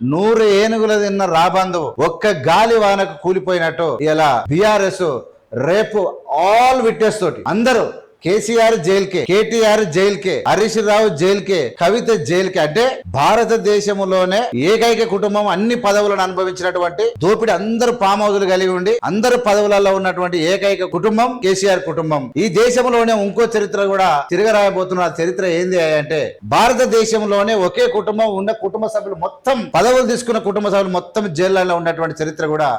100 ఏనుగుల తిన్న రాబంధువు ఒక్క గాలి వానకు కూలిపోయినట్టు ఇలా బీఆర్ఎస్ రేపు ఆల్ విట్నెస్ తోటి అందరూ కేసీఆర్ జైలుకే, కేటీఆర్ జైలుకే, హరీష్ రావు జైలుకే, కవిత జైలుకే. అంటే భారతదేశంలోనే ఏకైక కుటుంబం అన్ని పదవులను అనుభవించినటువంటి దోపిడి అందరూ ఫామ్ హౌజులు కలిగి ఉండి అందరు పదవులలో ఉన్నటువంటి ఏకైక కుటుంబం కేసీఆర్ కుటుంబం. ఈ దేశంలోనే ఇంకో చరిత్ర కూడా తిరగరాయబోతున్న చరిత్ర ఏంది అంటే భారతదేశంలోనే ఒకే కుటుంబం ఉన్న కుటుంబ సభ్యులు మొత్తం పదవులు తీసుకున్న కుటుంబ సభ్యులు మొత్తం జైళ్లలో ఉన్నటువంటి చరిత్ర కూడా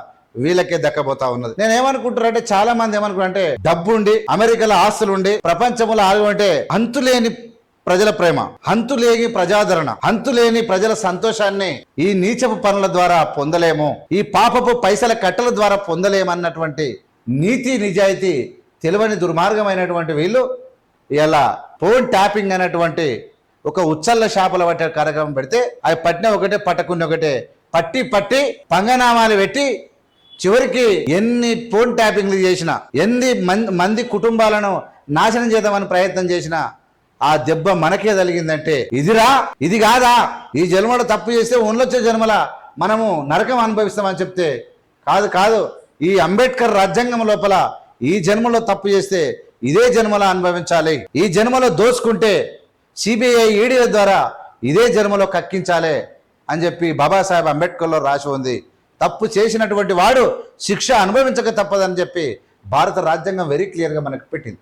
వీళ్ళకే దక్కబోతా ఉన్నది. నేను ఏమనుకుంటారంటే చాలా మంది ఏమనుకుంటారంటే డబ్బుండి అమెరికాలో ఆస్తులుండి ప్రపంచంలో ఆగుంటే అంతులేని ప్రజల ప్రేమ, అంతులేని ప్రజాదరణ, అంతులేని ప్రజల సంతోషాన్ని ఈ నీచపు పనుల ద్వారా పొందలేము, ఈ పాపపు పైసల కట్టల ద్వారా పొందలేమన్నటువంటి నీతి నిజాయితీ తెలివని దుర్మార్గమైనటువంటి వీళ్ళు ఇలా ఫోన్ ట్యాపింగ్ అనేటువంటి ఒక ఉచ్చల్ల షాపుల పట్టే కార్యక్రమం పెడితే అవి పట్టిన ఒకటే పట్టకున్న ఒకటే పట్టి పంగనామాలు పెట్టి చివరికి ఎన్ని ఫోన్ ట్యాపింగ్లు చేసినా ఎన్ని మంది కుటుంబాలను నాశనం చేద్దామని ప్రయత్నం చేసినా ఆ దెబ్బ మనకే తగిలిందంటే ఇది కాదా ఈ జన్మలో తప్పు చేస్తే ఉన్నొచ్చే జన్మల మనము నరకం అనుభవిస్తామని చెప్తే కాదు ఈ అంబేద్కర్ రాజ్యాంగం లోపల ఈ జన్మలో తప్పు చేస్తే ఇదే జన్మలో అనుభవించాలి, ఈ జన్మలో దోచుకుంటే సిబిఐ ఈడీల ద్వారా ఇదే జన్మలో కక్కించాలి అని చెప్పి బాబాసాహెబ్ అంబేద్కర్లో రాసి ఉంది. తప్పు చేసినటువంటి వాడు శిక్ష అనుభవించక తప్పదని చెప్పి భారత రాజ్యాంగం వెరీ క్లియర్గా మనకు పెట్టింది.